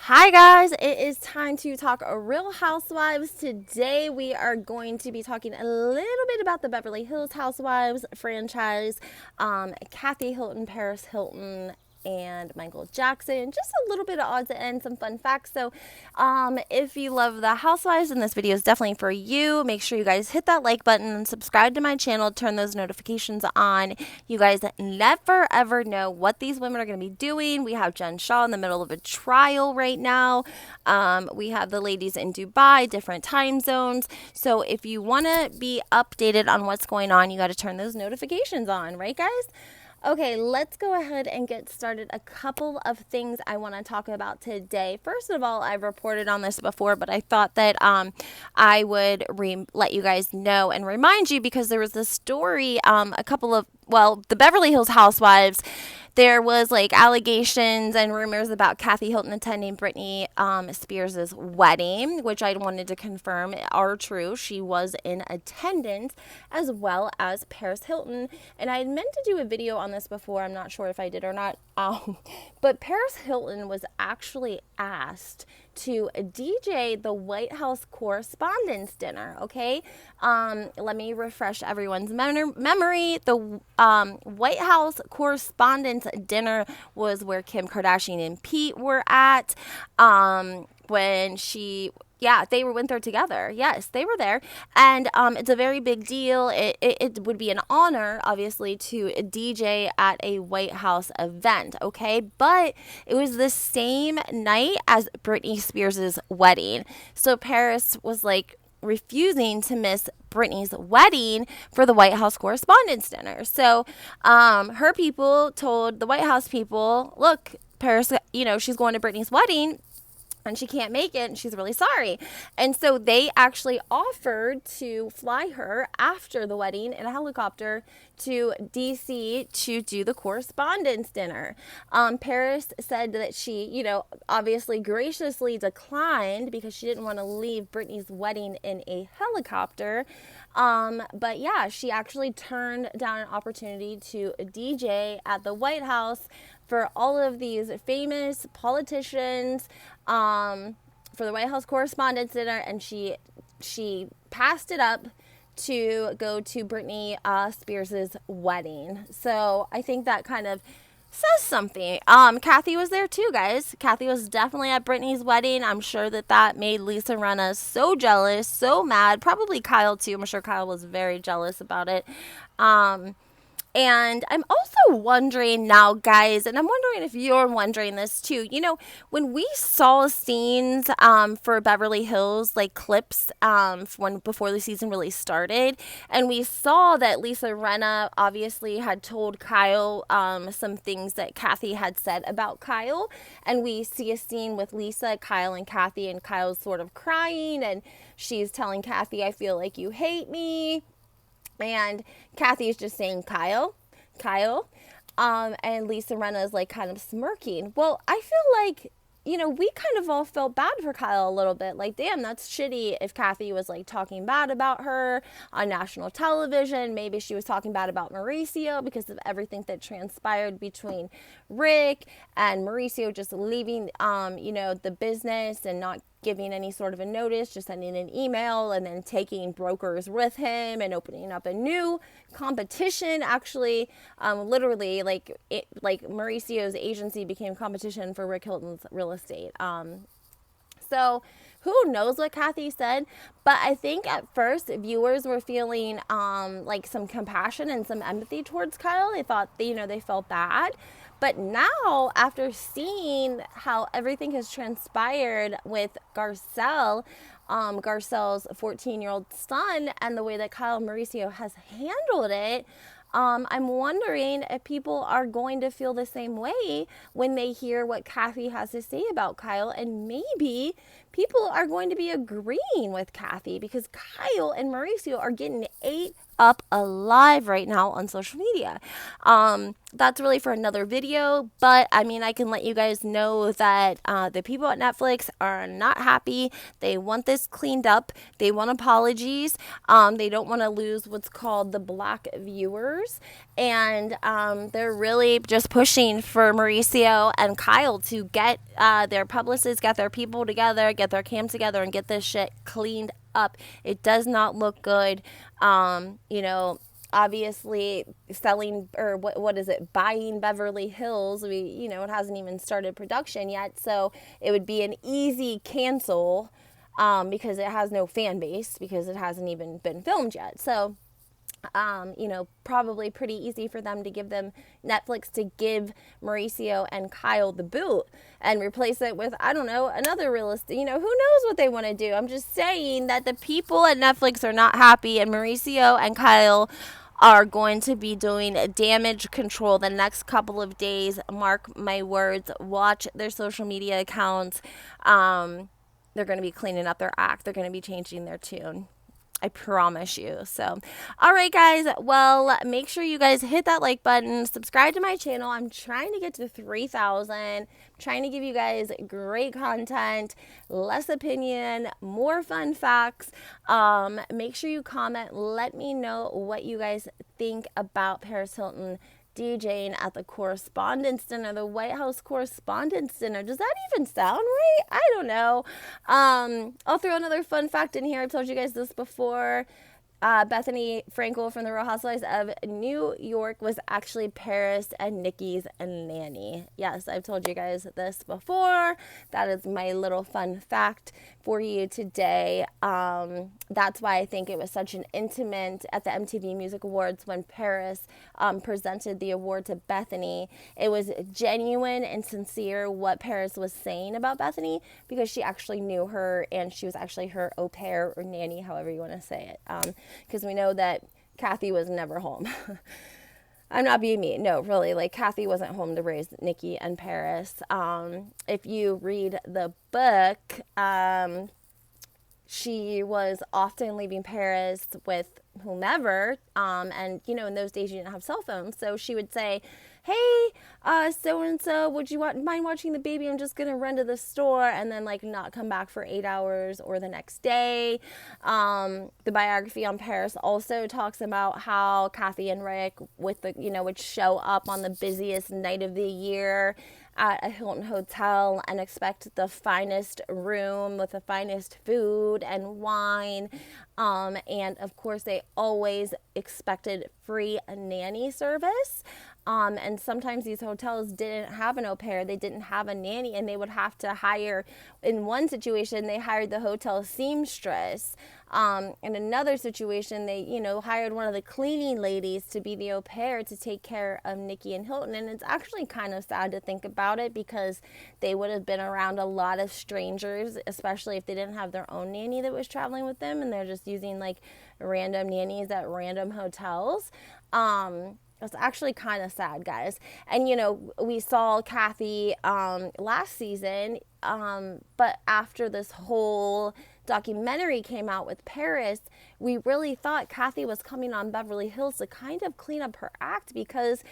Hi guys, it is time to talk Real Housewives. Today we are going to be talking a little bit about the Beverly Hills Housewives franchise, Kathy Hilton, Paris Hilton, and Michael Jackson. Just a little bit of odds and some fun facts. So, if you love the Housewives, then this video is definitely for you. Make sure you guys hit that like button and subscribe to my channel. Turn those notifications on. You guys never ever know what these women are going to be doing. We have Jen Shaw in the middle of a trial right now. We have the ladies in Dubai, different time zones. So if you want to be updated on what's going on, you got to turn those notifications on, right, guys? Okay, let's go ahead and get started. A couple of things I want to talk about today. First of all, I've reported on this before, but I thought that I would let you guys know and remind you because there was this story, the Beverly Hills Housewives. There was like allegations and rumors about Kathy Hilton attending Britney Spears' wedding, which I wanted to confirm are true. She was in attendance, as well as Paris Hilton. And I had meant to do a video on this before. I'm not sure if I did or not. But Paris Hilton was actually asked to DJ the White House Correspondents' Dinner, okay? Let me refresh everyone's memory. The White House Correspondents' Dinner was where Kim Kardashian and Pete were at they went there together. Yes, they were there. And it's a very big deal. It would be an honor, obviously, to DJ at a White House event, okay? But it was the same night as Britney Spears' wedding. So Paris was like refusing to miss Britney's wedding for the White House Correspondents' Dinner. So her people told the White House people, look, Paris, she's going to Britney's wedding and she can't make it and she's really sorry. And so they actually offered to fly her after the wedding in a helicopter to DC to do the Correspondents' Dinner. Paris said that she, obviously graciously declined because she didn't want to leave Britney's wedding in a helicopter. But yeah, she actually turned down an opportunity to DJ at the White House for all of these famous politicians, for the White House Correspondents' Dinner, and she passed it up to go to Britney Spears' wedding. So I think that kind of says something. Kathy was there too, guys. Kathy was definitely at Britney's wedding. I'm sure that made Lisa Rinna so jealous, so mad. Probably Kyle too. I'm sure Kyle was very jealous about it. And I'm also wondering now, guys, and I'm wondering if you're wondering this too. When we saw scenes for Beverly Hills, like clips before the season really started, and we saw that Lisa Rinna obviously had told Kyle some things that Kathy had said about Kyle, and we see a scene with Lisa, Kyle, and Kathy, and Kyle's sort of crying, and she's telling Kathy, "I feel like you hate me." And Kathy is just saying, Kyle. And Lisa Rinna is like kind of smirking. Well, I feel like, we kind of all felt bad for Kyle a little bit. Like, damn, that's shitty if Kathy was like talking bad about her on national television. Maybe she was talking bad about Mauricio because of everything that transpired between Rick and Mauricio just leaving, the business and not giving any sort of a notice, just sending an email and then taking brokers with him and opening up a new competition. Actually, literally, like Mauricio's agency became competition for Rick Hilton's real estate. So who knows what Kathy said, but I think at first viewers were feeling like some compassion and some empathy towards Kyle. They thought, they felt bad. But now, after seeing how everything has transpired with Garcelle, Garcelle's 14-year-old son, and the way that Kyle Mauricio has handled it, I'm wondering if people are going to feel the same way when they hear what Kathy has to say about Kyle, and maybe people are going to be agreeing with Kathy because Kyle and Mauricio are getting 8 up alive right now on social media. That's really for another video, but I mean, I can let you guys know that the people at Netflix are not happy. They want this cleaned up. They want apologies. They don't want to lose what's called the black viewers, and they're really just pushing for Mauricio and Kyle to get their publicists, get their people together, get their cam together, and get this shit cleaned up. It does not look good. You know, obviously selling, or what is it, buying Beverly Hills, it hasn't even started production yet, so it would be an easy cancel, because it has no fan base, because it hasn't even been filmed yet. So probably pretty easy for them to give them Netflix to give Mauricio and Kyle the boot and replace it with, I don't know, another real estate. Who knows what they want to do? I'm just saying that the people at Netflix are not happy, and Mauricio and Kyle are going to be doing damage control the next couple of days. Mark my words. Watch their social media accounts. They're going to be cleaning up their act. They're going to be changing their tune. I promise you. So, all right, guys. Well, make sure you guys hit that like button. Subscribe to my channel. I'm trying to get to 3,000. I'm trying to give you guys great content, less opinion, more fun facts. Make sure you comment. Let me know what you guys think about Paris Hilton DJing at the Correspondence Dinner, the White House Correspondence Dinner. Does that even sound right? I don't know. I'll throw another fun fact in here. I've told you guys this before. Bethany Frankel from the Real Housewives of New York was actually Paris and Nikki's nanny. Yes, I've told you guys this before. That is my little fun fact for you today. That's why I think it was such an intimate at the MTV Music Awards when Paris presented the award to Bethany. It was genuine and sincere what Paris was saying about Bethany, because she actually knew her, and she was actually her au pair or nanny, however you want to say it. Because we know that Kathy was never home. I'm not being mean. No, really. Like, Kathy wasn't home to raise Nikki and Paris. If you read the book, she was often leaving Paris with whomever. And, in those days you didn't have cell phones. So she would say, hey, so-and-so, would you mind watching the baby? I'm just going to run to the store, and then, not come back for 8 hours or the next day. The biography on Paris also talks about how Kathy and Rick would show up on the busiest night of the year at a Hilton hotel and expect the finest room with the finest food and wine. And of course, they always expected free nanny service. And sometimes these hotels didn't have an au pair, they didn't have a nanny, and they would have to hire, in one situation, they hired the hotel seamstress. In another situation, they, hired one of the cleaning ladies to be the au pair to take care of Nikki and Hilton. And it's actually kind of sad to think about it, because they would have been around a lot of strangers, especially if they didn't have their own nanny that was traveling with them, and they're just using random nannies at random hotels. It's actually kind of sad, guys. And, we saw Kathy last season, but after this whole documentary came out with Paris, we really thought Kathy was coming on Beverly Hills to kind of clean up her act, because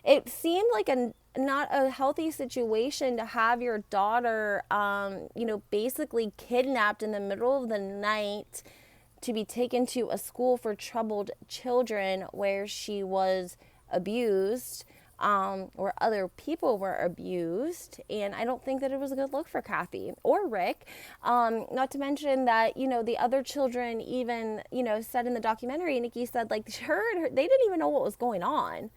it seemed like not a healthy situation to have your daughter, basically kidnapped in the middle of the night to be taken to a school for troubled children where she was abused, or other people were abused. And I don't think that it was a good look for Kathy or Rick. Not to mention that, the other children even, said in the documentary, Nikki said, they didn't even know what was going on.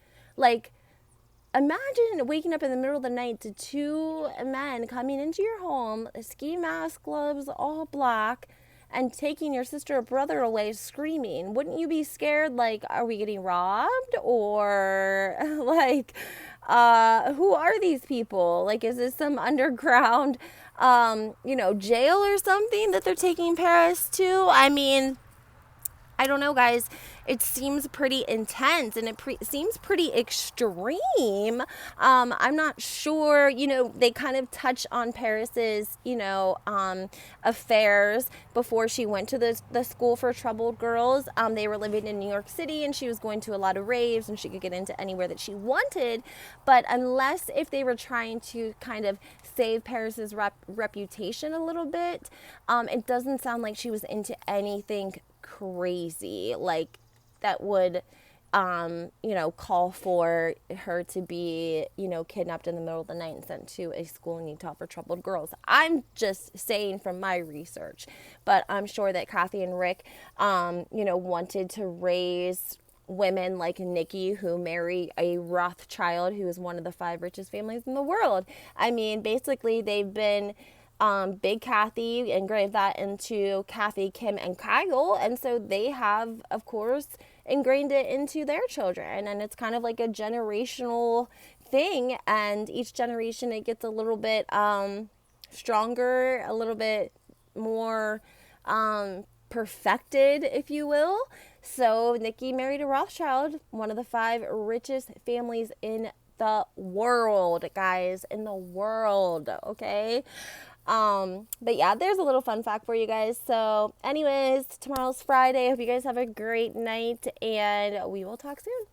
Imagine waking up in the middle of the night to two men coming into your home, ski mask, gloves, all black, and taking your sister or brother away screaming. Wouldn't you be scared? Are we getting robbed? Or who are these people? Is this some underground, jail or something that they're taking Paris to? I mean, I don't know, guys. It seems pretty intense and it seems pretty extreme. I'm not sure. They kind of touch on Paris's, affairs before she went to the school for troubled girls. They were living in New York City and she was going to a lot of raves and she could get into anywhere that she wanted. But unless if they were trying to kind of save Paris's reputation a little bit, it doesn't sound like she was into anything crazy like that would call for her to be kidnapped in the middle of the night and sent to a school in Utah for troubled girls. I'm just saying from my research, but I'm sure that Kathy and Rick wanted to raise women like Nikki, who marry a Rothschild, who is one of the 5 richest families in the world. I mean, basically they've been Big Kathy, engraved that into Kathy, Kim, and Kyle. And so they have, of course, ingrained it into their children. And it's kind of like a generational thing. And each generation, it gets a little bit stronger, a little bit more perfected, if you will. So Nikki married a Rothschild, one of the 5 richest families in the world, guys, in the world, okay? But yeah, there's a little fun fact for you guys. So anyways, tomorrow's Friday. I hope you guys have a great night and we will talk soon.